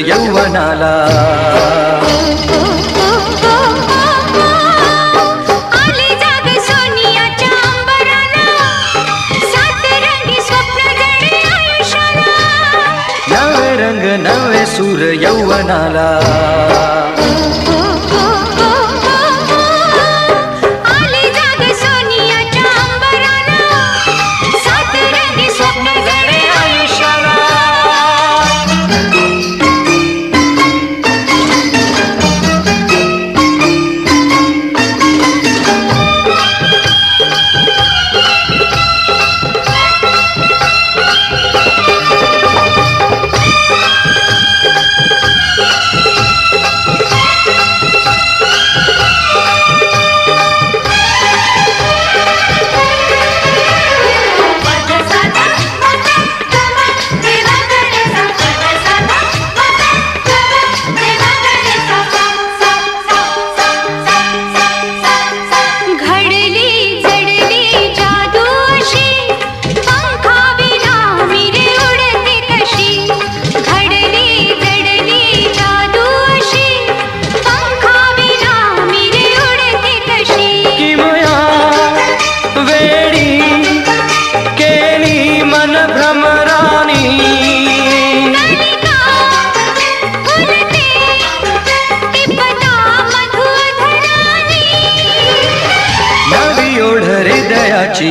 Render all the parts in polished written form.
यौवनाला. आले जाग सोनियाच्या अंबराला, सातरंगी स्वप्न जडे आयुष्याला. नवे रंग नवे सूर यौवनाला.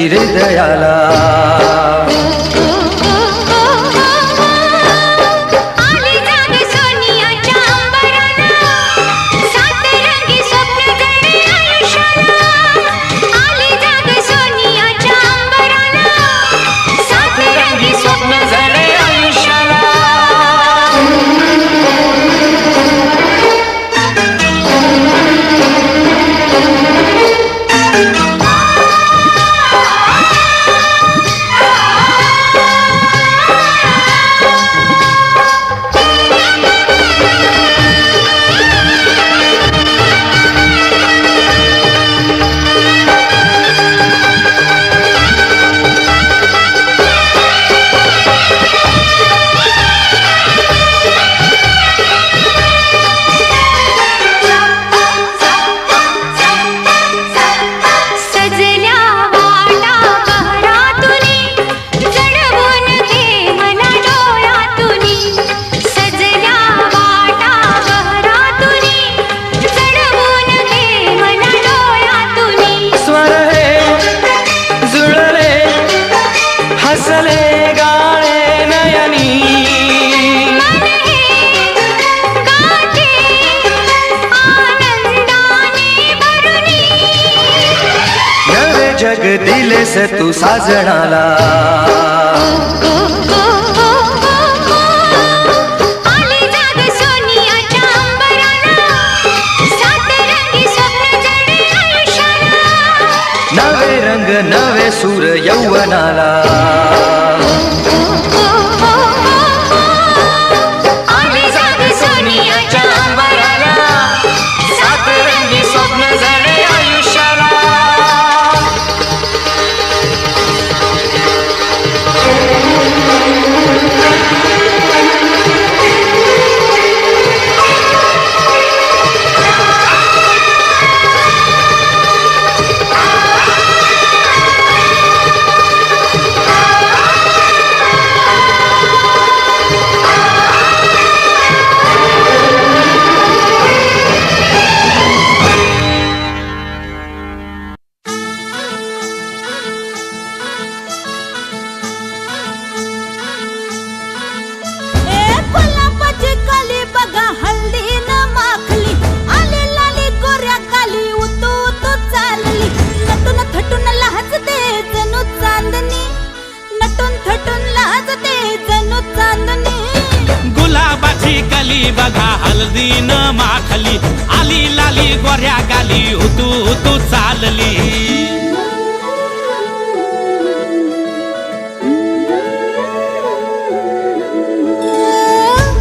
हृदयाला. आले जाग सोनियाच्या अंबराला, सातरंगी स्वप्न जडे आयुष्याला. आले जाग सोनियाच्या अंबराला, सातरंगी स्वप्न जडे आयुष्याला. जग दिलेस तू साजणाला. आले जाग सोनियाच्या अंबराला, सातरंगी स्वप्न जडे आयुष्याला. नवे रंग नवे सूर यौवनाला. आले जाग सोनियाच्या अंबराला, सातरंगी स्वप्न जडे आयुष्याला. गली बघा हल्दी न माखली, आली लाली गोऱ्या गाली, उतू उतू चालली.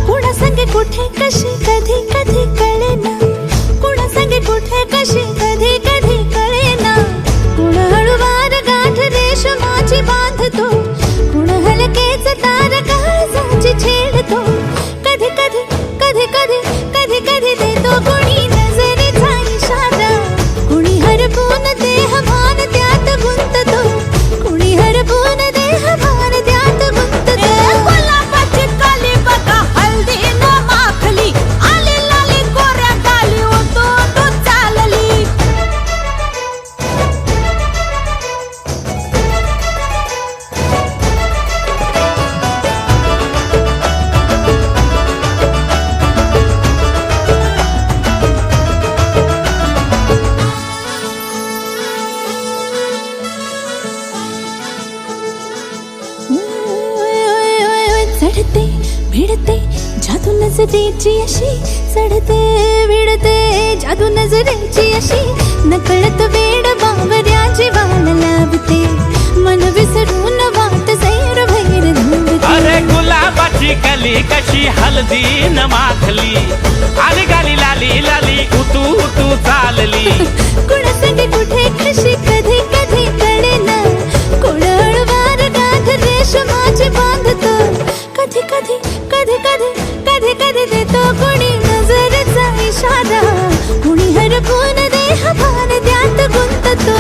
कुणा संगे कुठे कशी कधी कधी कळेना, कुणा संगे कुठे कशी कधी कधी कळेना. कुण हळूवार गाठ रेशमाची बांधतो, कुण हलकेच तार काळजाची छेडतो. कधी कधी विडते जादू नजरेची अशी चढते विडते जादू नजरेची अशी नकळत वेड बावऱ्या जीवाला लावते मन विसरून वाट सैर भैर धुंदते अरे गुलाबाची कली कशी हळदी न माखली आली गाली लाली लाली उतू उतू चालली कुणासंगे कुठे कशी कधी कधी कळेना कोण हळवार गाठ रेशमाची बांधतो कधी कधी कधी कधी कधी कधी देतो कोणी नजरेचा इशारा कुणी हरपून देह भान त्यात गुंततो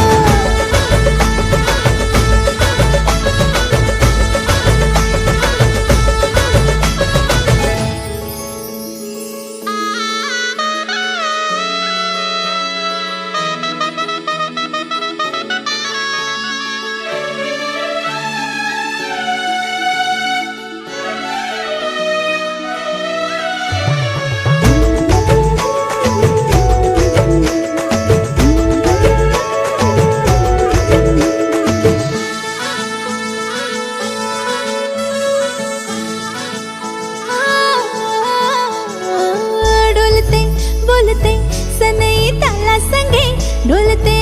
बोलते सनई ताला संगे डोलते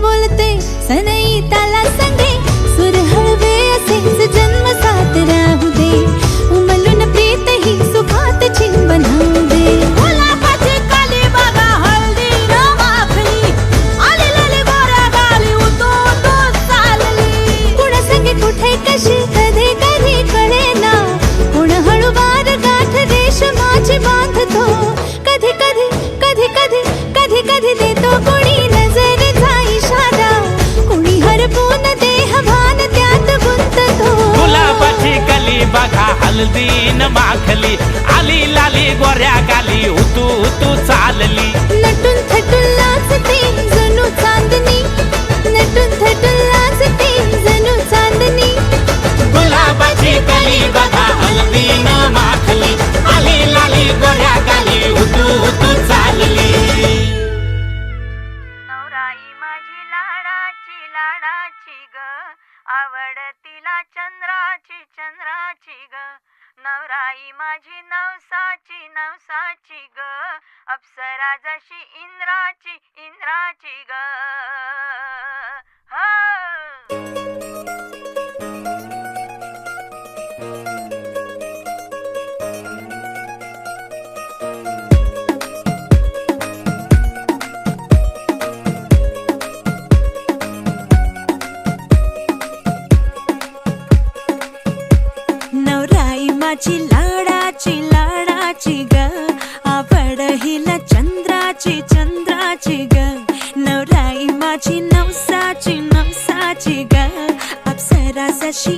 बोलते सनई ताला संगे सुर हळवे असेच जन्म साथ राहू दे उमलून प्रीत ही सुखात चिन बनवू दे गुलाबाची काली बघा हळदी न माखली आली लाली गोऱ्या गाली उतू उतू चालली कुणा संगे कुठे कशी कधी कधी कळेना कोण हळूवार गाठ रेशमाची बांधतो कधी कधी कधी कधी कधी कधी देतो कोणी नजरेचा इशारा कोणी हरपून देह भान त्यात गुंततो गुलाबाची कली बघा हळदी न माखली आली लाली गोऱ्या गाली उतू उतू चालली नटून थटून लाजते जणू चांदणी नटून थटून लाजते जणू चांदणी गुलाबाची कली बघा हळदी न माखली आली लाली गोऱ्या गाली उतू उतू चालली नवराई माझी लाडाची लाडाची ग आवड तिला चंद्राची चंद्राची ग नवराई माझी नवसाची नवसाची ग अप्सरा जशी इंद्राची इंद्राची ग नवराई माझी लाडाची लाडाची ग आवड हिला चंद्राची चंद्राची ग नवराई माझी नवसाची नवसाची ग अप्सरा जशी